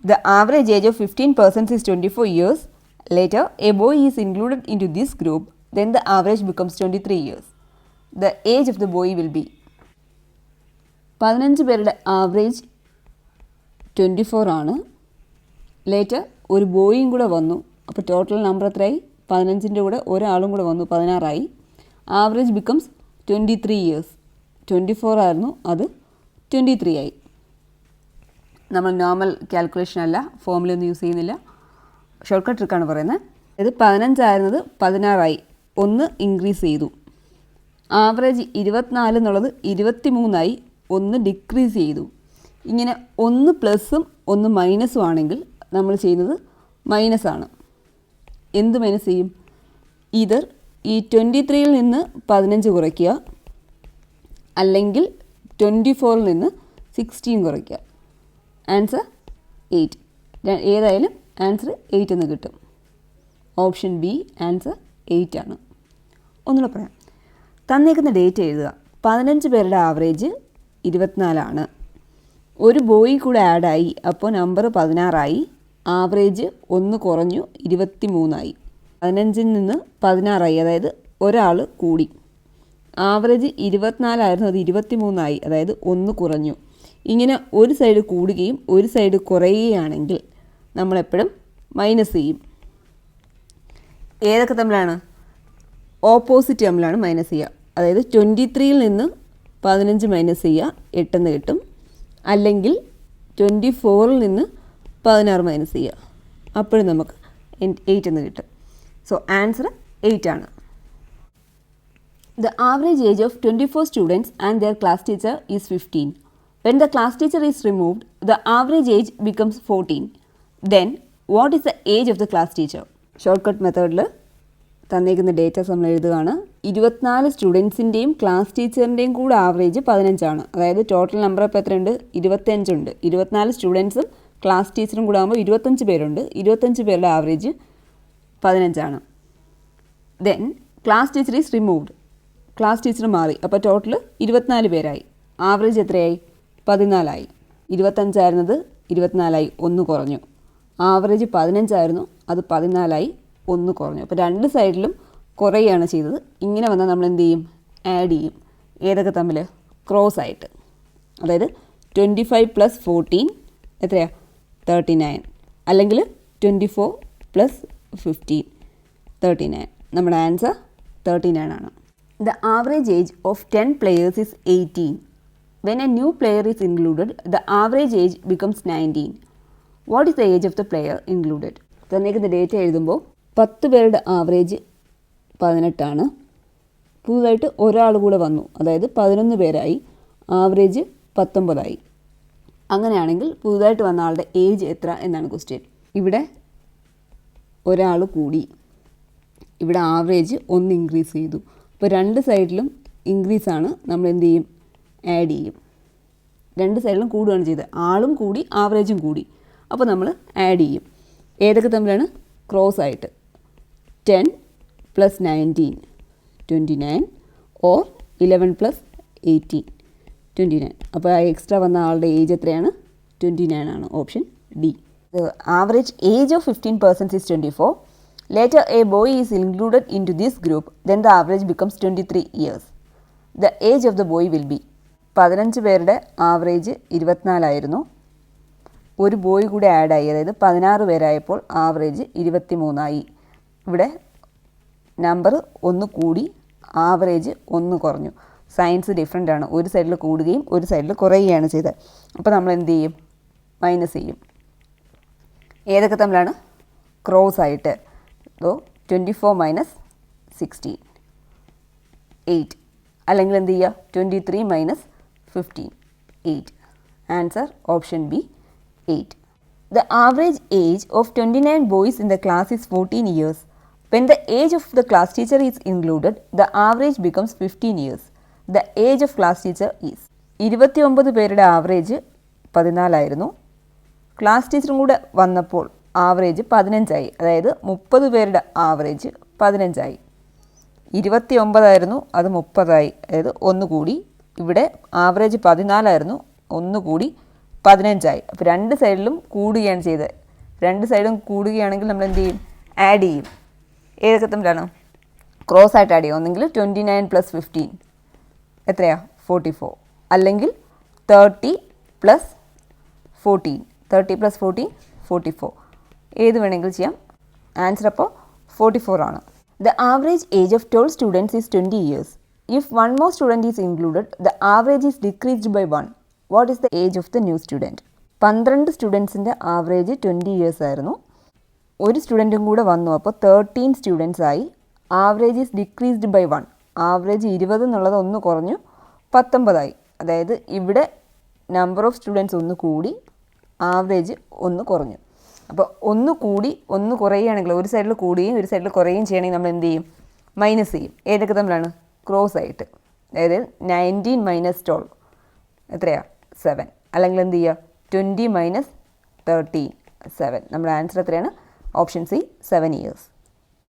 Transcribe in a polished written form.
The average age of 15 persons is 24 years. Later, a boy is included into this group. Then the average becomes 23 years. The age of the boy will be 15 പേരുടെ average 24 ആണ്. Later ഒരു ബോയും കൂടെ വന്നു. അപ്പോൾ total number എത്രയായി? 15ൻ്റെ കൂടെ ഒരാളും കൂടെ വന്നു, 16ആയി. Average becomes 23 years. 24 ആയിരുന്നു, അത് 23 ആയി. നമ്മൾ നോർമൽ കാൽക്കുലേഷൻ അല്ല, ഫോമുലൊന്നും യൂസ് ചെയ്യുന്നില്ല, ഷോർട്ട് കട്ട് ട്രിക്കാണ് പറയുന്നത്. ഇത് 15 ആയിരുന്നത് 16ആയി, 1 ഇൻക്രീസ് ചെയ്തു. ആവറേജ് 24 എന്നുള്ളത് 23ആയി, 1 ഡിക്രീസ് ചെയ്തു. ഇങ്ങനെ 1 പ്ലസും 1 മൈനസും ആണെങ്കിൽ നമ്മൾ ചെയ്യുന്നത് മൈനസ് ആണ്. എന്ത് മൈനസ് ചെയ്യും? ഇതർ ഈ 23ൽ നിന്ന് 15 കുറയ്ക്കുക, അല്ലെങ്കിൽ 24ൽ നിന്ന് 16 കുറയ്ക്കുക. ആൻസർ 8. ഏതായാലും ആൻസർ 8 എന്ന് കിട്ടും. ഓപ്ഷൻ ബി ആൻസർ 8 ആണ്. ഒന്നുകൂടെ പറയാം. തന്നേക്കുന്ന ഡേറ്റ് എഴുതുക. 15 പേരുടെ ആവറേജ് 24 ആണ്. ഒരു ബോയി കൂടെ ആഡായി, അപ്പോൾ നമ്പർ 16ആയി. ആവറേജ് 1 കുറഞ്ഞു, 23ആയി. 15ൽ നിന്ന് 16ആയി, അതായത് ഒരാൾ കൂടി. ആവറേജ് 24 ആയിരുന്നു, അത് 23ആയി, അതായത് 1 കുറഞ്ഞു. ഇങ്ങനെ ഒരു സൈഡ് കൂടുകയും ഒരു സൈഡ് കുറയുകയാണെങ്കിൽ നമ്മളെപ്പോഴും മൈനസ് ചെയ്യും. ഏതൊക്കെ തമ്മിലാണ്? ഓപ്പോസിറ്റ് തമ്മിലാണ് മൈനസ് ചെയ്യുക. അതായത് 23ൽ നിന്ന് 15 മൈനസ് ചെയ്യുക, 8 എന്ന് കിട്ടും. അല്ലെങ്കിൽ 24ൽ നിന്ന് 16 മൈനസ് ചെയ്യുക, അപ്പോഴും നമുക്ക് 8 എന്ന് കിട്ടും. സോ ആൻസർ 8 ആണ്. The average age of 24 students and their class teacher is 15. When the class teacher is removed, the average age becomes 14. Then, what is the age of the class teacher? Shortcut methodൽ തന്നിരിക്കുന്ന datas നമ്മൾ എഴുതുകയാണ്. 24 സ്റ്റുഡൻസിൻ്റെയും class ടീച്ചറിൻ്റെയും കൂടെ average 15 ആണ്. അതായത് total number ഇപ്പോൾ എത്രയുണ്ട്? 25 ഉണ്ട്. 24 സ്റ്റുഡൻസും class ടീച്ചറും കൂടെ ആകുമ്പോൾ 25 പേരുണ്ട്. 25 പേരുടെ ആവറേജ് 15 ആണ്. Then class teacher is removed. Class teacher മാറി, അപ്പോൾ ടോട്ടൽ 24 പേരായി. ആവറേജ് എത്രയായി? 14 ആയി. 25 ആയിരുന്നത് 24 ആയി, 1 കുറഞ്ഞു. ആവറേജ് 15 ആയിരുന്നു, അത് 14 ആയി, 1 കുറഞ്ഞു. അപ്പോൾ രണ്ട് സൈഡിലും കുറയുകയാണ് ചെയ്തത്. ഇങ്ങനെ വന്നാൽ നമ്മൾ എന്ത് ചെയ്യും? ആഡ് ചെയ്യും. ഏതൊക്കെ തമ്മിൽ? ക്രോസ് ആയിട്ട്. അതായത് 25 + 14 എത്രയാണ്? 39. അല്ലെങ്കിൽ 24 + 15 39. നമ്മുടെ ആൻസർ 39 ആണ്. The average age of 10 players is 18. When a new player is included, the average age becomes 19. What is the age of the player included? തന്നേക്കുന്ന ഡേറ്റ എഴുതുമ്പോൾ 10 പേരുടെ ആവറേജ് 18 ആണ്. പുതുതായിട്ട് ഒരാൾ കൂടെ വന്നു, അതായത് 11 പേരായി. ആവറേജ് 19 ആയി. അങ്ങനെയാണെങ്കിൽ പുതുതായിട്ട് വന്ന ആളുടെ ഏജ് എത്ര എന്നാണ് ക്വസ്റ്റ്യൻ. ഇവിടെ ഒരാൾ കൂടി, ഇവിടെ ആവറേജ് 1 ഇൻക്രീസ് ചെയ്തു. അപ്പോൾ രണ്ട് സൈഡിലും ഇൻക്രീസ് ആണ്, നമ്മൾ എന്ത് ചെയ്യും? ആഡ് ചെയ്യും. രണ്ട് സൈഡിലും കൂടുകയാണ് ചെയ്തത്. ആളും കൂടി ആവറേജും കൂടി, അപ്പോൾ നമ്മൾ ആഡ് ചെയ്യും. ഏതൊക്കെ തമ്മിലാണ്? ക്രോസ് ആയിട്ട്. 10 + 19 29, ഓർ 11 + 18 29. അപ്പോൾ ആ എക്സ്ട്രാ വന്ന ആളുടെ ഏജ് എത്രയാണ്? 29 ആണ്. Option D. The average age of 15 persons is 24. Later, a boy is included into this group. Then the average becomes 23 years. The age of the boy will be 15 പേരുടെ average 24 ആയിരുന്നു. ഒരു boy കൂടെ ആഡായി, അതായത് 16 പേരായപ്പോൾ average 23 ആയി. ഇവിടെ number 1 കൂടി, average 1 കുറഞ്ഞു. Science different ആണ്. ഒരു സൈഡിൽ കൂടുകയും ഒരു സൈഡിൽ കുറയുകയാണ് ചെയ്തത്. അപ്പോൾ നമ്മൾ എന്ത് ചെയ്യും? മൈനസ് ചെയ്യും. ഏതൊക്കെ തമ്മിലാണ്? ക്രോസ് ആയിട്ട്. സോ 24 - 16 8. അല്ലെങ്കിൽ എന്ത് ചെയ്യുക? 23 - 15 8. Answer option B 8. The average age of 29 boys in the class is 14 years. When the age of the class teacher is included, the average becomes 15 years. The age of class teacher is 29 പേരുടെ average 14 ആയിരുന്നു. Class ടീച്ചറും കൂടെ വന്നപ്പോൾ average 15 ആയി. അതായത് 30 പേരുടെ average 15 ആയി. 29 ആയിരുന്നു, അത് 30 ആയി, അതായത് 1 കൂടി. ഇവിടെ ആവറേജ് 14 ആയിരുന്നു, 1 കൂടി 15 അപ്പോൾ രണ്ട് സൈഡിലും കൂടുകയാണ് ചെയ്തത്. രണ്ട് സൈഡും കൂടുകയാണെങ്കിൽ നമ്മൾ എന്ത് ചെയ്യും? ആഡ് ചെയ്യും. ഏതൊക്കെ തമ്മിലാണ്? ക്രോസ് ആയിട്ട് ആഡ് ചെയ്യും. ഒന്നെങ്കിൽ 29 + 15 എത്രയാണ്? 44. അല്ലെങ്കിൽ 30 + 14. 30 + 14 44. ഏത് വേണമെങ്കിലും ചെയ്യാം. ആൻസർ അപ്പോൾ 44 ആണ്. The average age of 12 students is 20 years. If one more student is included, the average is decreased by 1. What is the age of the new student? 12 സ്റ്റുഡൻസിൻ്റെ ആവറേജ് 20 ഇയേഴ്സ് ആയിരുന്നു. ഒരു സ്റ്റുഡൻറ്റും കൂടെ വന്നു, അപ്പോൾ 13 സ്റ്റുഡൻസ് ആയി. Average is decreased by 1. Average 20 എന്നുള്ളത് ഒന്ന് കുറഞ്ഞു 19 ആയി. അതായത് ഇവിടെ നമ്പർ ഓഫ് സ്റ്റുഡൻസ് ഒന്ന് കൂടി, ആവറേജ് ഒന്ന് കുറഞ്ഞു. അപ്പോൾ ഒന്ന് കൂടി ഒന്ന് കുറയുകയാണെങ്കിൽ, ഒരു സൈഡിൽ കൂടുകയും ഒരു സൈഡിൽ കുറയുകയും ചെയ്യണമെങ്കിൽ നമ്മൾ എന്ത് ചെയ്യും? മൈനസ് ചെയ്യും. ഏതൊക്കെ തമ്മിലാണ്? ക്രോസ് ആയിട്ട്. അതായത് 19 - 12 എത്രയാണ്? 7. അല്ലെങ്കിൽ എന്ത് ചെയ്യുക? 20 - 13 7. നമ്മുടെ ആൻസർ എത്രയാണ്? Option C 7 years.